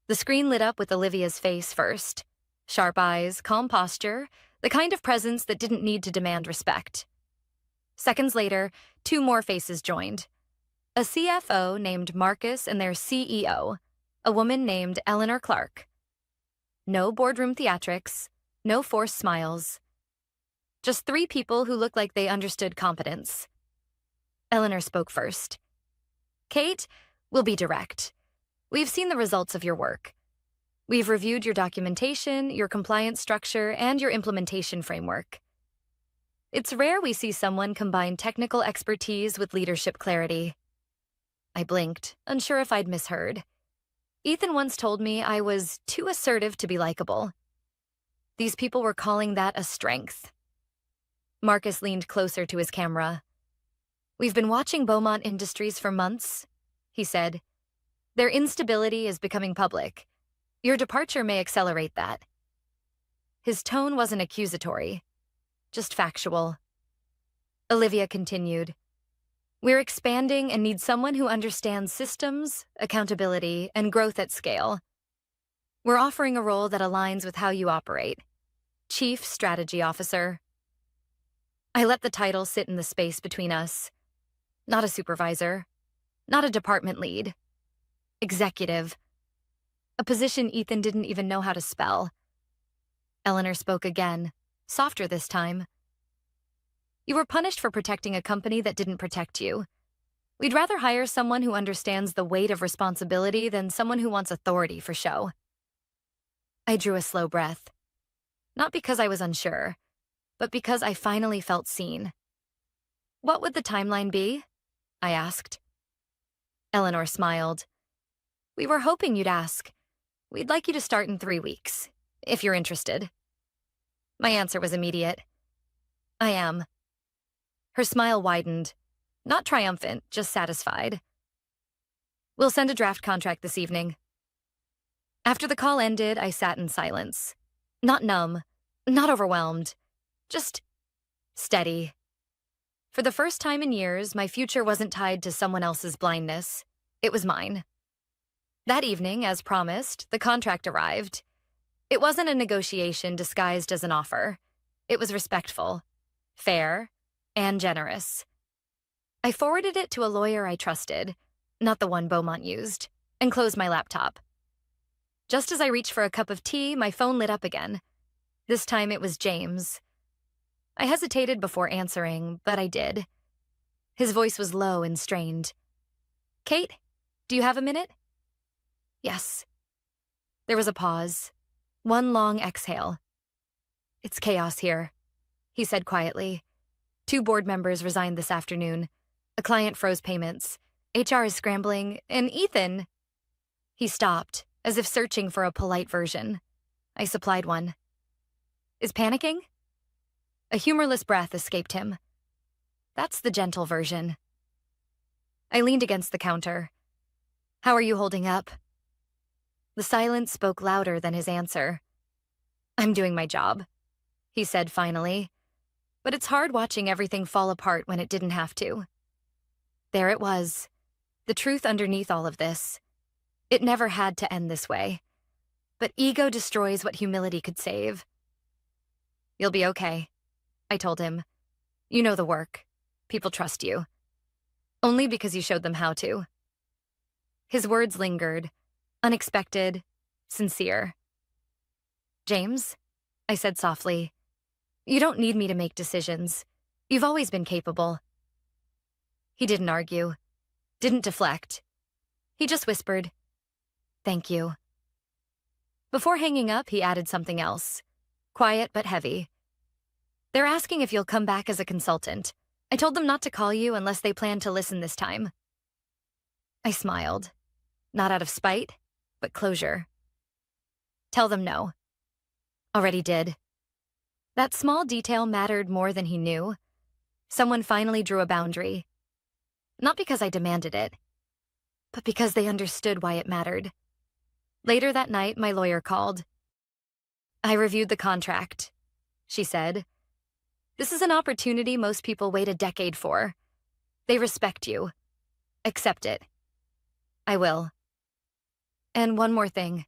The screen lit up with Olivia's face first. Sharp eyes, calm posture, the kind of presence that didn't need to demand respect. Seconds later, two more faces joined. A CFO named Marcus and their CEO, a woman named Eleanor Clark. No boardroom theatrics, no forced smiles. Just three people who looked like they understood competence. Eleanor spoke first. Kate, we'll be direct. We've seen the results of your work. We've reviewed your documentation, your compliance structure, and your implementation framework. It's rare we see someone combine technical expertise with leadership clarity. I blinked, unsure if I'd misheard. Ethan once told me I was too assertive to be likable. These people were calling that a strength. Marcus leaned closer to his camera. We've been watching Beaumont Industries for months, he said. Their instability is becoming public. Your departure may accelerate that. His tone wasn't accusatory, just factual. Olivia continued. We're expanding and need someone who understands systems, accountability, and growth at scale. We're offering a role that aligns with how you operate. Chief Strategy Officer. I let the title sit in the space between us. Not a supervisor. Not a department lead. Executive. A position Ethan didn't even know how to spell. Eleanor spoke again, softer this time. You were punished for protecting a company that didn't protect you. We'd rather hire someone who understands the weight of responsibility than someone who wants authority for show. I drew a slow breath. Not because I was unsure, but because I finally felt seen. What would the timeline be? I asked. Eleanor smiled. We were hoping you'd ask. We'd like you to start in 3 weeks, if you're interested. My answer was immediate. I am. Her smile widened, not triumphant, just satisfied. We'll send a draft contract this evening. After the call ended, I sat in silence. Not numb, not overwhelmed, just steady. For the first time in years, my future wasn't tied to someone else's blindness. It was mine. That evening, as promised, the contract arrived. It wasn't a negotiation disguised as an offer. It was respectful, fair, and generous. I forwarded it to a lawyer I trusted, not the one Beaumont used, and closed my laptop. Just as I reached for a cup of tea, my phone lit up again. This time it was James. I hesitated before answering, but I did. His voice was low and strained. "Kate, do you have a minute?" "Yes." There was a pause. One long exhale. "It's chaos here," he said quietly. "Two board members resigned this afternoon. A client froze payments. HR is scrambling, and Ethan—" He stopped, as if searching for a polite version. I supplied one. "Is panicking?" A humorless breath escaped him. "That's the gentle version." I leaned against the counter. "How are you holding up?" The silence spoke louder than his answer. "I'm doing my job," he said finally. "But it's hard watching everything fall apart when it didn't have to." There it was, the truth underneath all of this. It never had to end this way. But ego destroys what humility could save. "You'll be okay," I told him. "You know the work. People trust you. Only because you showed them how to." His words lingered, unexpected, sincere. "James," I said softly, "you don't need me to make decisions. You've always been capable." He didn't argue, didn't deflect. He just whispered, "Thank you." Before hanging up, he added something else, quiet but heavy. "They're asking if you'll come back as a consultant. I told them not to call you unless they plan to listen this time." I smiled, not out of spite, but closure. "Tell them no." Already did. That small detail mattered more than he knew. Someone finally drew a boundary. Not because I demanded it, but because they understood why it mattered. Later that night, my lawyer called. "I reviewed the contract," she said. "This is an opportunity most people wait a decade for. They respect you. Accept it." "I will." "And one more thing,"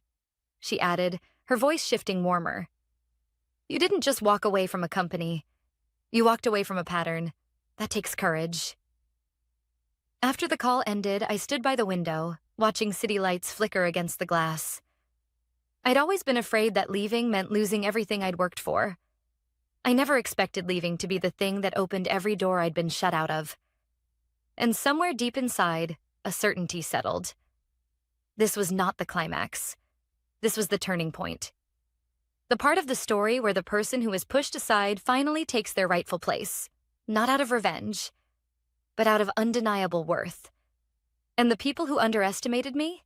she added, her voice shifting warmer. "You didn't just walk away from a company. You walked away from a pattern. That takes courage." After the call ended, I stood by the window, watching city lights flicker against the glass. I'd always been afraid that leaving meant losing everything I'd worked for. I never expected leaving to be the thing that opened every door I'd been shut out of. And somewhere deep inside, a certainty settled. This was not the climax. This was the turning point. The part of the story where the person who was pushed aside finally takes their rightful place, not out of revenge, but out of undeniable worth. And the people who underestimated me?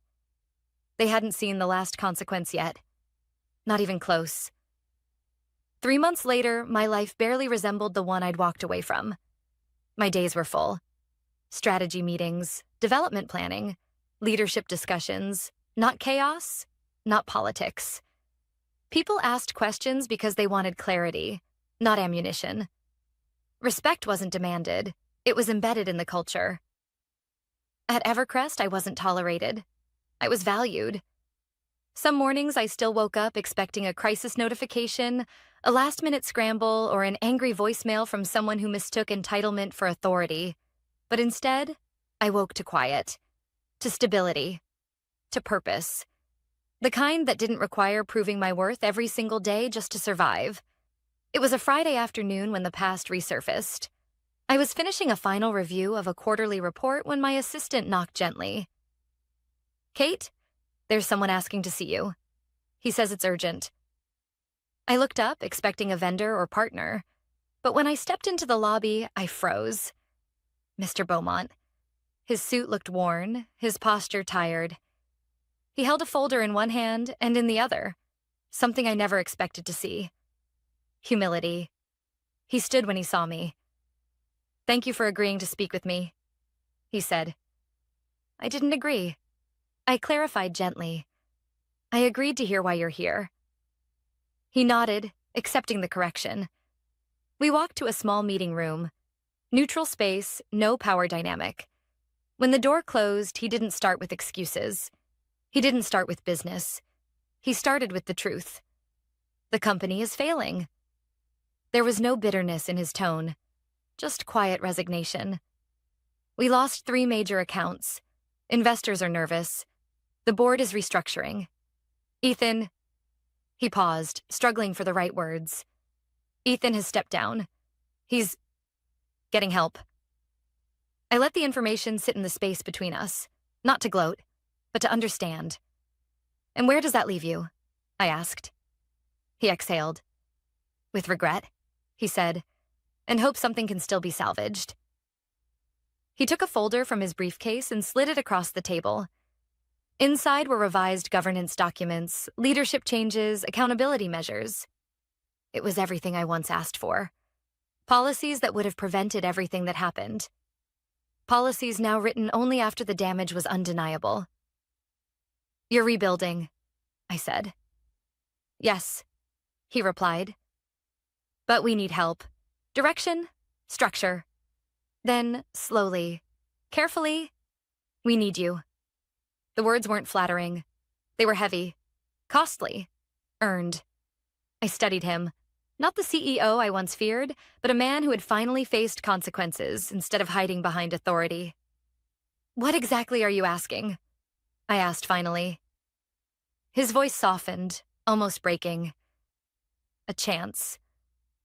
They hadn't seen the last consequence yet. Not even close. 3 months later, my life barely resembled the one I'd walked away from. My days were full. Strategy meetings, development planning, leadership discussions, not chaos, not politics. People asked questions because they wanted clarity, not ammunition. Respect wasn't demanded. It was embedded in the culture. At Evercrest, I wasn't tolerated. I was valued. Some mornings I still woke up expecting a crisis notification, a last-minute scramble, or an angry voicemail from someone who mistook entitlement for authority. But instead, I woke to quiet, to stability, to purpose. The kind that didn't require proving my worth every single day just to survive. It was a Friday afternoon when the past resurfaced. I was finishing a final review of a quarterly report when my assistant knocked gently. "Kate, there's someone asking to see you. He says it's urgent." I looked up, expecting a vendor or partner, but when I stepped into the lobby, I froze. Mr. Beaumont. His suit looked worn, his posture tired. He held a folder in one hand and in the other, something I never expected to see. Humility. He stood when he saw me. "Thank you for agreeing to speak with me," he said. I didn't agree. I clarified gently. "I agreed to hear why you're here." He nodded, accepting the correction. We walked to a small meeting room. Neutral space, no power dynamic. When the door closed, he didn't start with excuses. He didn't start with business. He started with the truth. The company is failing. There was no bitterness in his tone, just quiet resignation. We lost 3 major accounts. Investors are nervous. The board is restructuring. Ethan, he paused, struggling for the right words. Ethan has stepped down. He's getting help. I let the information sit in the space between us, not to gloat, but to understand. And where does that leave you? I asked. He exhaled. With regret, he said, and hope something can still be salvaged. He took a folder from his briefcase and slid it across the table. Inside were revised governance documents, leadership changes, accountability measures. It was everything I once asked for. Policies that would have prevented everything that happened. Policies now written only after the damage was undeniable. You're rebuilding, I said. Yes, he replied. But we need help. Direction, structure. Then, slowly, carefully, we need you. The words weren't flattering. They were heavy, costly, earned. I studied him. Not the CEO I once feared, but a man who had finally faced consequences instead of hiding behind authority. What exactly are you asking? I asked finally. His voice softened, almost breaking. A chance.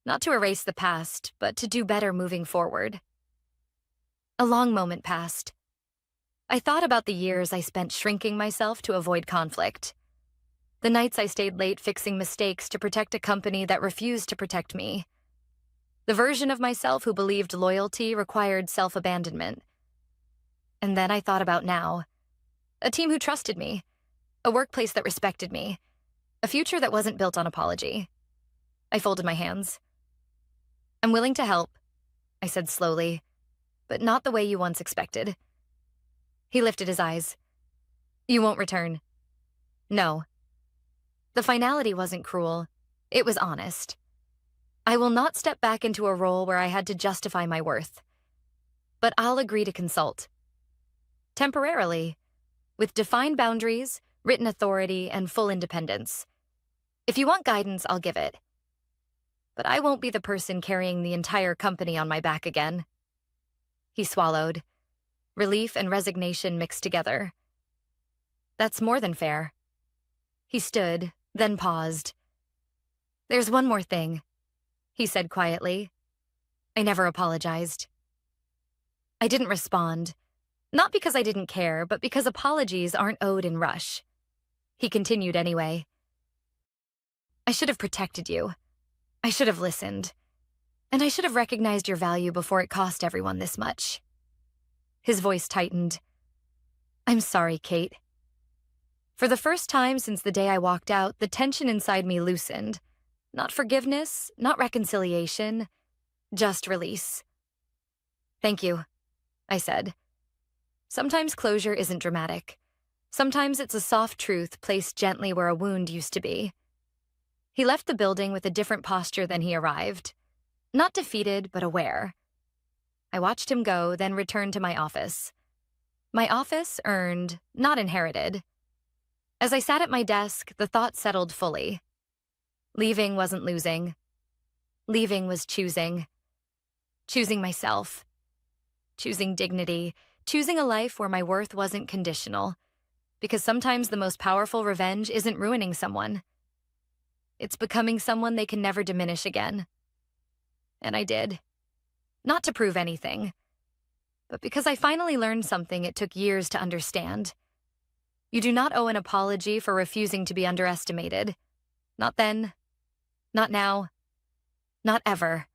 Not to erase the past, but to do better moving forward. A long moment passed. I thought about the years I spent shrinking myself to avoid conflict. The nights I stayed late fixing mistakes to protect a company that refused to protect me. The version of myself who believed loyalty required self-abandonment. And then I thought about now. A team who trusted me. A workplace that respected me. A future that wasn't built on apology. I folded my hands. I'm willing to help, I said slowly, but not the way you once expected. He lifted his eyes. You won't return. No. The finality wasn't cruel. It was honest. I will not step back into a role where I had to justify my worth. But I'll agree to consult. Temporarily, with defined boundaries, written authority, and full independence. If you want guidance, I'll give it. But I won't be the person carrying the entire company on my back again. He swallowed. Relief and resignation mixed together. That's more than fair. He stood, then paused. There's one more thing, he said quietly. I never apologized. I didn't respond, not because I didn't care, but because apologies aren't owed in rush. He continued anyway. I should have protected you. I should have listened. And I should have recognized your value before it cost everyone this much. His voice tightened. I'm sorry, Kate. For the first time since the day I walked out, the tension inside me loosened. Not forgiveness, not reconciliation, just release. Thank you, I said. Sometimes closure isn't dramatic. Sometimes it's a soft truth placed gently where a wound used to be. He left the building with a different posture than he arrived. Not defeated, but aware. I watched him go, then returned to my office. My office earned, not inherited. As I sat at my desk, the thought settled fully. Leaving wasn't losing. Leaving was choosing. Choosing myself. Choosing dignity. Choosing a life where my worth wasn't conditional. Because sometimes the most powerful revenge isn't ruining someone. It's becoming someone they can never diminish again. And I did. Not to prove anything, but because I finally learned something it took years to understand. You do not owe an apology for refusing to be underestimated. Not then. Not now. Not ever.